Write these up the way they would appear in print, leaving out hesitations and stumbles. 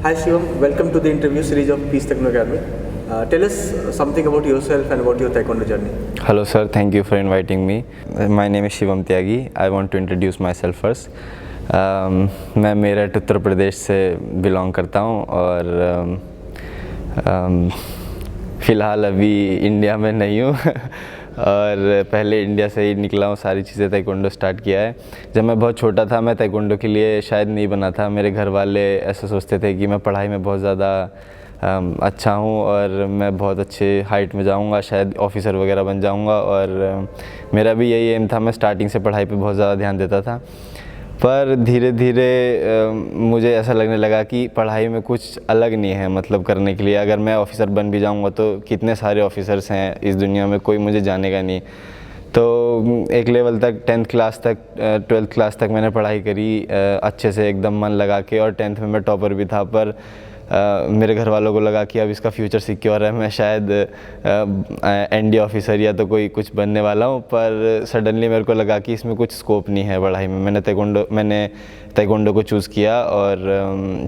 Hi Shivam, welcome to the interview series of Peace Taekwondo Academy. Tell us something about yourself and about your Taekwondo journey. Hello sir, thank you for inviting me. My name is Shivam Tyagi. I want to introduce myself first. मैं मेरठ उत्तर प्रदेश से belong करता हूँ और फ़िलहाल अभी India में नहीं हूँ और पहले इंडिया से ही निकला हूँ, सारी चीज़ें ताइक्वांडो स्टार्ट किया है। जब मैं बहुत छोटा था मैं ताइक्वांडो के लिए शायद नहीं बना था। मेरे घर वाले ऐसा सोचते थे कि मैं पढ़ाई में बहुत ज़्यादा अच्छा हूँ और मैं बहुत अच्छे हाइट में जाऊँगा, शायद ऑफिसर वगैरह बन जाऊँगा, और मेरा भी यही एम था। मैं स्टार्टिंग से पढ़ाई पे बहुत ज़्यादा ध्यान देता था, पर धीरे धीरे मुझे ऐसा लगने लगा कि पढ़ाई में कुछ अलग नहीं है मतलब करने के लिए। अगर मैं ऑफ़िसर बन भी जाऊंगा तो कितने सारे ऑफ़िसर्स हैं इस दुनिया में, कोई मुझे जानेगा नहीं। तो एक लेवल तक 10th क्लास तक 12th क्लास तक मैंने पढ़ाई करी अच्छे से, एकदम मन लगा के, और 10th में मैं टॉपर भी था। पर मेरे घर वालों को लगा कि अब इसका फ्यूचर सिक्योर है, मैं शायद एनडी ऑफिसर या तो कोई कुछ बनने वाला हूँ। पर सडनली मेरे को लगा कि इसमें कुछ स्कोप नहीं है पढ़ाई में। मैंने ताइक्वांडो को चूज़ किया और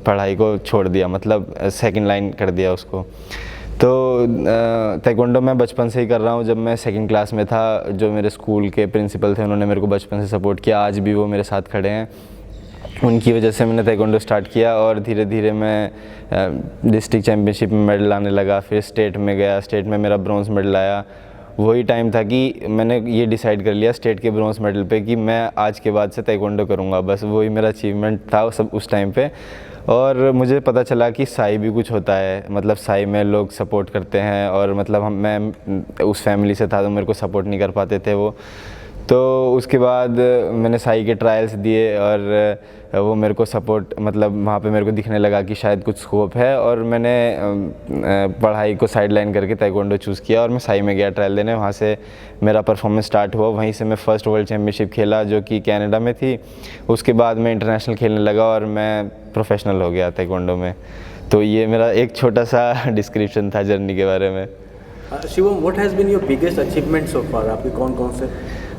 पढ़ाई को छोड़ दिया, मतलब सेकंड लाइन कर दिया उसको। तो ताइक्वांडो मैं बचपन से ही कर रहा हूँ। जब मैं सेकंड क्लास में था, जो मेरे स्कूल के प्रिंसिपल थे उन्होंने मेरे को बचपन से सपोर्ट किया, आज भी वो मेरे साथ खड़े हैं। उनकी वजह से मैंने ताइक्वांडो स्टार्ट किया और धीरे धीरे मैं डिस्ट्रिक्ट चैम्पियनशिप में मेडल लाने लगा। फिर स्टेट में गया, स्टेट में मेरा ब्रॉन्ज़ मेडल आया। वही टाइम था कि मैंने ये डिसाइड कर लिया स्टेट के ब्रॉन्ज़ मेडल पे कि मैं आज के बाद से ताइक्वांडो करूँगा। बस वही मेरा अचीवमेंट था सब उस टाइम पे। और मुझे पता चला कि साई भी कुछ होता है, मतलब साई में लोग सपोर्ट करते हैं, और मतलब मैं उस फैमिली से था तो मेरे को सपोर्ट नहीं कर पाते थे वो। तो उसके बाद मैंने साई के ट्रायल्स दिए और वो मेरे को सपोर्ट, मतलब वहाँ पे मेरे को दिखने लगा कि शायद कुछ स्कोप है, और मैंने पढ़ाई को साइड लाइन करके ताइक्वांडो चूज़ किया और मैं साई में गया ट्रायल देने। वहाँ से मेरा परफॉर्मेंस स्टार्ट हुआ, वहीं से मैं फर्स्ट वर्ल्ड चैम्पियनशिप खेला जो कि कनाडा में थी। उसके बाद मैं इंटरनेशनल खेलने लगा और मैं प्रोफेशनल हो गया ताइक्वांडो में। तो ये मेरा एक छोटा सा डिस्क्रिप्शन था जर्नी के बारे में। Shivam, what has been your biggest achievement so far? आपकी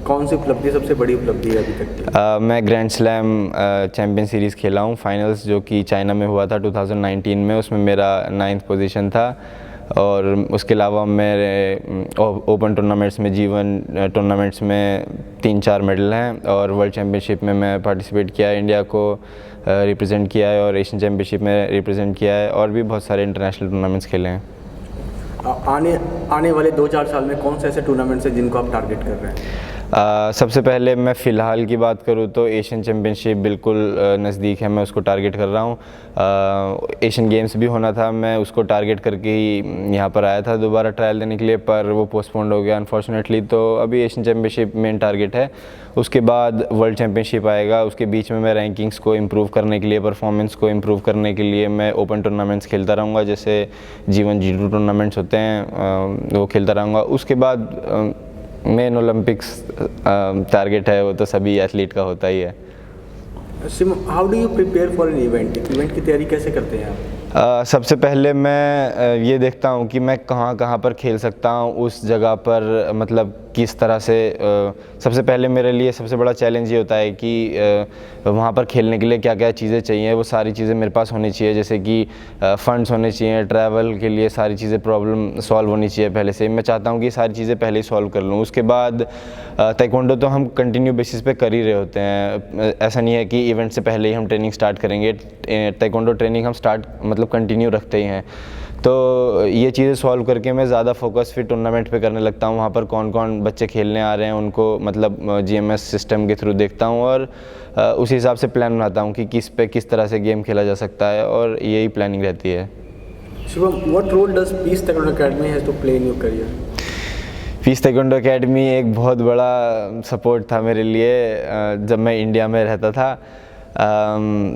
कौन सी उपलब्धि सबसे बड़ी उपलब्धि है अभी तक की? मैं ग्रैंड स्लैम चैम्पियन सीरीज़ खेला हूँ, फाइनल्स जो कि चाइना में हुआ था 2019 में, उसमें मेरा 9th पोजीशन था। और उसके अलावा मेरे ओपन टूर्नामेंट्स में, G1 टूर्नामेंट्स में 3-4 मेडल हैं, और वर्ल्ड चैम्पियनशिप में मैं पार्टिसिपेट किया है, इंडिया को रिप्रेजेंट किया है, और एशियन चैम्पियनशिप में रिप्रेजेंट किया है, और भी बहुत सारे इंटरनेशनल टूर्नामेंट्स खेले हैं। आने वाले 2-4 साल में कौन से ऐसे टूर्नामेंट्स हैं जिनको आप टारगेट कर रहे हैं? सबसे पहले मैं फ़िलहाल की बात करूँ तो एशियन चैम्पियनशिप बिल्कुल नज़दीक है, मैं उसको टारगेट कर रहा हूँ। एशियन गेम्स भी होना था, मैं उसको टारगेट करके ही यहाँ पर आया था दोबारा ट्रायल देने के लिए, पर वो पोस्टपोन्ड हो गया अनफॉर्चुनेटली। तो अभी एशियन चैम्पियनशिप मेन टारगेट है, उसके बाद वर्ल्ड चैम्पियनशिप आएगा। उसके बीच में मैं रैंकिंग्स को इम्प्रूव करने के लिए, परफॉर्मेंस को इम्प्रूव करने के लिए मैं ओपन टूर्नामेंट्स खेलता रहूँगा, जैसे G1 G2 टूर्नामेंट्स होते हैं वो खेलता रहूँगा। उसके बाद मेन ओलंपिक्स टारगेट है, वो तो सभी एथलीट का होता ही है। How do you prepare for an event की तैयारी कैसे करते हैं आप? सबसे पहले मैं ये देखता हूँ कि मैं कहाँ पर खेल सकता हूँ, उस जगह पर मतलब किस तरह से। सबसे पहले मेरे लिए सबसे बड़ा चैलेंज ये होता है कि वहाँ पर खेलने के लिए क्या क्या चीज़ें चाहिए, वो सारी चीज़ें मेरे पास होनी चाहिए। जैसे कि फ़ंड्स होने चाहिए, ट्रैवल के लिए सारी चीज़ें प्रॉब्लम सॉल्व होनी चाहिए पहले से। मैं चाहता हूँ कि सारी चीज़ें पहले ही सॉल्व कर लूँ। उसके बाद ताइक्वांडो तो हम कंटिन्यू बेसिस पे कर ही रहे होते हैं, ऐसा नहीं है कि इवेंट से पहले ही हम ट्रेनिंग स्टार्ट करेंगे। ताइक्वांडो ट्रेनिंग हम स्टार्ट मतलब कंटिन्यू रखते ही हैं। तो ये चीज़ें सॉल्व करके मैं ज़्यादा फोकस फिर टूर्नामेंट पे करने लगता हूँ। वहाँ पर कौन कौन बच्चे खेलने आ रहे हैं उनको मतलब GMS सिस्टम के थ्रू देखता हूँ, और उसी हिसाब से प्लान बनाता हूँ कि किस तरह से गेम खेला जा सकता है, और यही प्लानिंग रहती है। Shivam, what role does Peace taekwondo academy has to play in your career? Peace taekwondo academy एक बहुत बड़ा सपोर्ट था मेरे लिए जब मैं इंडिया में रहता था।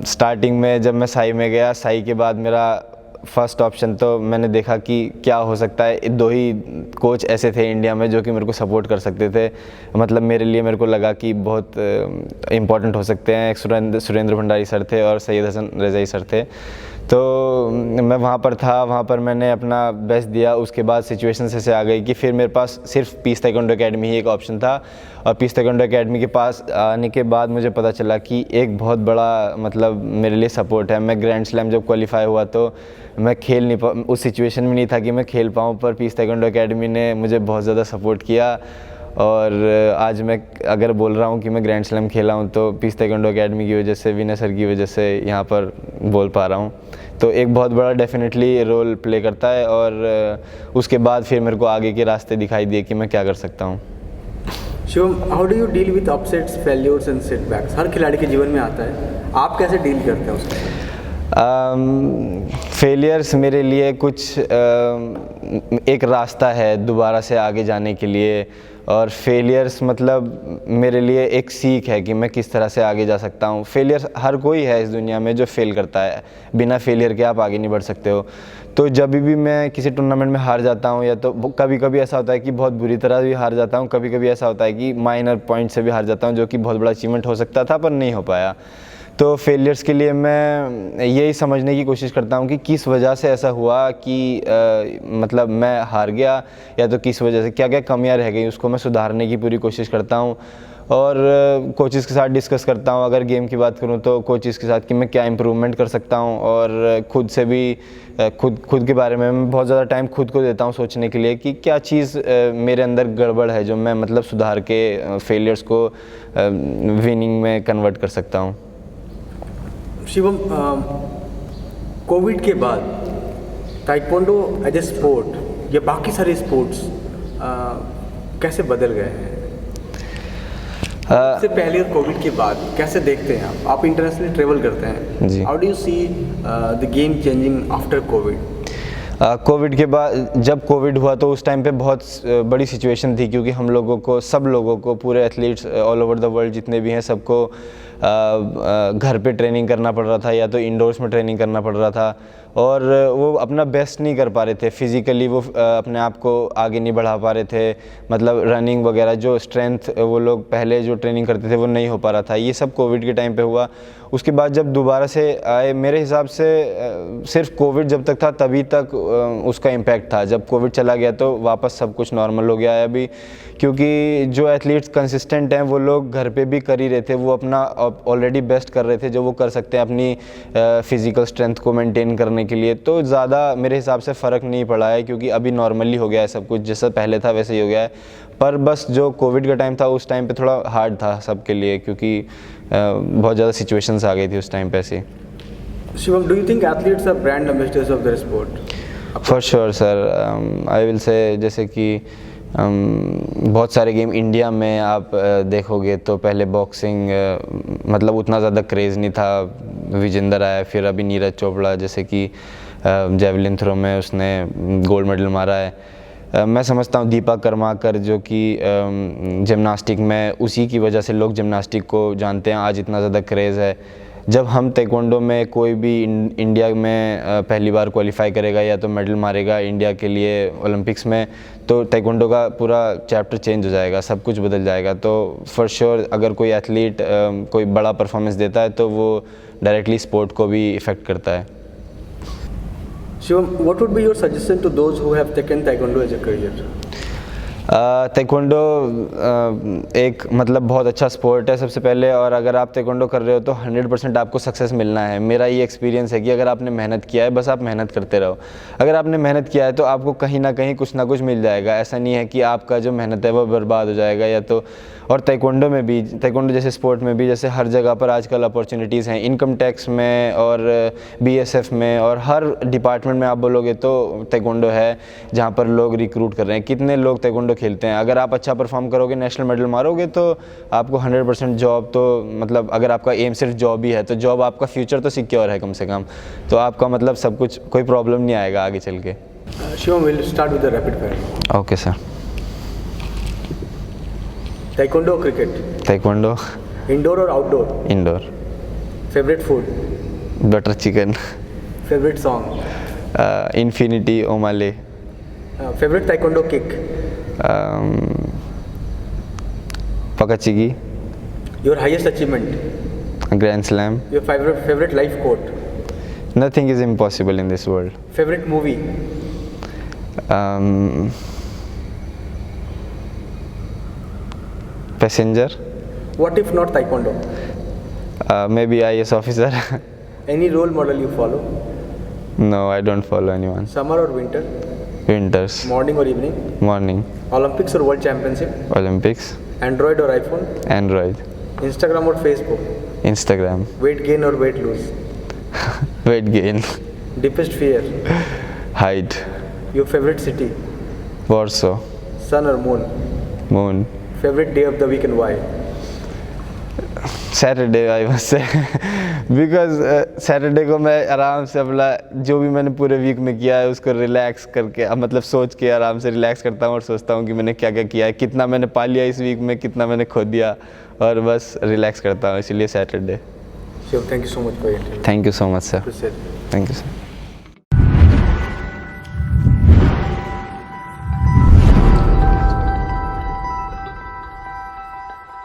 स्टार्टिंग में जब मैं साई में गया, साई के बाद मेरा फर्स्ट ऑप्शन तो मैंने देखा कि क्या हो सकता है। 2 ही कोच ऐसे थे इंडिया में जो कि मेरे को सपोर्ट कर सकते थे, मतलब मेरे लिए मेरे को लगा कि बहुत इम्पोर्टेंट हो सकते हैं। एक सुरेंद्र भंडारी सर थे और सैयद हसन रज़ाई सर थे। तो मैं वहाँ पर था, वहाँ पर मैंने अपना बेस्ट दिया। उसके बाद सिचुएशन ऐसे आ गई कि फिर मेरे पास सिर्फ पीस ताइक्वांडो एकेडमी ही एक ऑप्शन था। और पीस ताइक्वांडो एकेडमी के पास आने के बाद मुझे पता चला कि एक बहुत बड़ा मतलब मेरे लिए सपोर्ट है। मैं ग्रैंड स्लैम जब क्वालिफाई हुआ तो मैं खेल नहीं पा, उस सिचुएशन में नहीं था कि मैं खेल पाऊँ, पर पीस ताइक्वांडो एकेडमी ने मुझे बहुत ज़्यादा सपोर्ट किया। और आज मैं अगर बोल रहा हूँ कि मैं ग्रैंड स्लैम खेला हूँ तो पीस ताइक्वांडो एकेडमी की वजह से, विनय सर की वजह से यहाँ पर बोल पा रहा हूँ। तो एक बहुत बड़ा डेफिनेटली रोल प्ले करता है। और उसके बाद फिर मेरे को आगे के रास्ते दिखाई दिए कि मैं क्या कर सकता हूँ। Shivam, how do you deal with upsets, failures and setbacks? हर खिलाड़ी के जीवन में आता है, आप कैसे डील करते हैं उसके साथ? फेलियर्स मेरे लिए कुछ एक रास्ता है दोबारा से आगे जाने के लिए। और फेलियर्स मतलब मेरे लिए एक सीख है कि मैं किस तरह से आगे जा सकता हूँ। फेलियर्स हर कोई है इस दुनिया में जो फेल करता है, बिना फेलियर के आप आगे नहीं बढ़ सकते हो। तो जब भी मैं किसी टूर्नामेंट में हार जाता हूँ, या तो कभी कभी ऐसा होता है कि बहुत बुरी तरह भी हार जाता हूँ, कभी कभी ऐसा होता है कि माइनर पॉइंट से भी हार जाता हूँ, जो कि बहुत बड़ा अचीवमेंट हो सकता था पर नहीं हो पाया। तो फेलियर्स के लिए मैं यही समझने की कोशिश करता हूँ कि किस वजह से ऐसा हुआ कि मतलब मैं हार गया, या तो किस वजह से क्या क्या कमियाँ रह गई, उसको मैं सुधारने की पूरी कोशिश करता हूँ। और कोचेज़ के साथ डिस्कस करता हूँ। अगर गेम की बात करूँ तो कोचेज़ के साथ कि मैं क्या इम्प्रूवमेंट कर सकता हूँ। और खुद से भी खुद के बारे में मैं बहुत ज़्यादा टाइम खुद को देता हूँ सोचने के लिए कि क्या चीज़ मेरे अंदर गड़बड़ है जो मैं मतलब सुधार के फेलियर्स को विनिंग में कन्वर्ट कर सकता हूँ। शिवम, कोविड के बाद ताइक्वांडो एज ए स्पोर्ट या बाकी सारे स्पोर्ट्स कैसे बदल गए हैं? इससे पहले और कोविड के बाद कैसे देखते हैं आप इंटरनेशनली ट्रेवल करते हैं जी। How do you see the game changing after covid? Covid के बाद जब कोविड हुआ तो उस टाइम पे बहुत बड़ी सिचुएशन थी, क्योंकि हम लोगों को, सब लोगों को, पूरे athletes all over the world जितने भी हैं सबको घर पे ट्रेनिंग करना पड़ रहा था, या तो इंडोर्स में ट्रेनिंग करना पड़ रहा था। और वो अपना बेस्ट नहीं कर पा रहे थे फिज़िकली, वो अपने आप को आगे नहीं बढ़ा पा रहे थे। मतलब रनिंग वगैरह जो स्ट्रेंथ वो लोग पहले जो ट्रेनिंग करते थे वो नहीं हो पा रहा था। ये सब कोविड के टाइम पे हुआ। उसके बाद जब दोबारा से आए, मेरे हिसाब से सिर्फ कोविड जब तक था तभी तक उसका इम्पैक्ट था। जब कोविड चला गया तो वापस सब कुछ नॉर्मल हो गया है अभी, क्योंकि जो एथलीट्स कंसिस्टेंट हैं वो लोग घर पे भी कर ही रहे थे, वो अपना ऑलरेडी बेस्ट कर रहे थे जो वो कर सकते हैं अपनी फिज़िकल स्ट्रेंथ को मेंटेन करने के लिए। तो ज़्यादा मेरे हिसाब से फ़र्क नहीं पड़ा है, क्योंकि अभी नॉर्मली हो गया है सब कुछ, जैसा पहले था वैसे ही हो गया है। पर बस जो कोविड का टाइम था उस टाइम पे थोड़ा हार्ड था सबके लिए, क्योंकि बहुत ज़्यादा सिचुएशंस आ गई थी उस टाइम पे ऐसी। Shivam, do you think athletes are brand ambassadors of their sport? For sure sir, I will say, जैसे कि बहुत सारे गेम इंडिया में आप देखोगे तो पहले बॉक्सिंग मतलब उतना ज़्यादा क्रेज़ नहीं था। विजेंदर आया, फिर अभी नीरज चोपड़ा जैसे कि जेवलिन थ्रो में उसने गोल्ड मेडल मारा है। मैं समझता हूँ दीपा करमाकर जो कि जिम्नास्टिक में, उसी की वजह से लोग जिम्नास्टिक को जानते हैं, आज इतना ज़्यादा क्रेज़ है। जब हम ताइक्वांडो में कोई भी इंडिया में पहली बार क्वालिफाई करेगा या तो मेडल मारेगा इंडिया के लिए ओलंपिक्स में, तो ताइक्वांडो का पूरा चैप्टर चेंज हो जाएगा, सब कुछ बदल जाएगा। तो फॉर श्योर अगर कोई एथलीट कोई बड़ा परफॉर्मेंस देता है तो वो डायरेक्टली स्पोर्ट को भी इफ़ेक्ट करता है। Shivam, what would be your suggestion to those who have taken Taekwondo as a career? Taekwondo एक मतलब बहुत अच्छा स्पोर्ट है सबसे पहले, और अगर आप ताइक्वांडो कर रहे हो तो 100% आपको सक्सेस मिलना है। मेरा ये एक्सपीरियंस है कि अगर आपने मेहनत किया है, बस आप मेहनत करते रहो। अगर आपने मेहनत किया है तो आपको कहीं ना कहीं कुछ ना कुछ मिल जाएगा। ऐसा नहीं है कि आपका जो मेहनत है वो बर्बाद हो जाएगा या तो। और ताइक्वांडो में भी, ताइक्वांडो जैसे स्पोर्ट में भी, जैसे हर जगह पर आजकल अपॉर्चुनिटीज़ हैं, इनकम टैक्स में और BSF में और हर डिपार्टमेंट में आप बोलोगे तो ताइक्वांडो है जहाँ पर लोग रिक्रूट कर रहे हैं। कितने लोग ताइक्वांडो खेलते हैं, अगर आप अच्छा परफॉर्म करोगे, नेशनल मेडल मारोगे तो आपको 100% जॉब, तो मतलब अगर आपका एम सिर्फ जॉब ही है तो जॉब, आपका फ्यूचर तो सिक्योर है कम से कम, तो आपका मतलब सब कुछ, कोई प्रॉब्लम नहीं आएगा आगे चल के। Shivam, we'll start with the rapid fire. Okay sir. Taekwondo or cricket? Taekwondo. Indoor or outdoor? Indoor. Favorite food? Butter chicken. Favorite song? Infinity ओमाले। Favorite Taekwondo kick? पकाचिगी। Your highest achievement? Grand slam. Your favorite life quote? Nothing is impossible in this world. Favorite movie? Passenger. What if not taekwondo? Maybe IS officer. Any role model you follow? No, I don't follow anyone. Summer or winter? Winters. Morning or evening? Morning. Olympics or World Championship? Olympics. Android or iPhone? Android. Instagram or Facebook? Instagram. Weight gain or weight lose? Weight gain. Deepest fear? Height. Your favorite city? Warsaw. Sun or moon? Moon. Favorite day of the week and why? Saturday I must say because Saturday को मैं आराम से अपना जो भी मैंने पूरे week में किया है उसको रिलैक्स करके मतलब सोच के आराम से रिलैक्स करता हूँ और सोचता हूँ कि मैंने क्या क्या किया है, कितना मैंने पा लिया इस वीक में, कितना मैंने खो दिया, और बस रिलैक्स करता हूँ, इसलिए Saturday. Shiv, thank you so much for your interview. Thank you so much sir. Appreciate it. Thank you sir.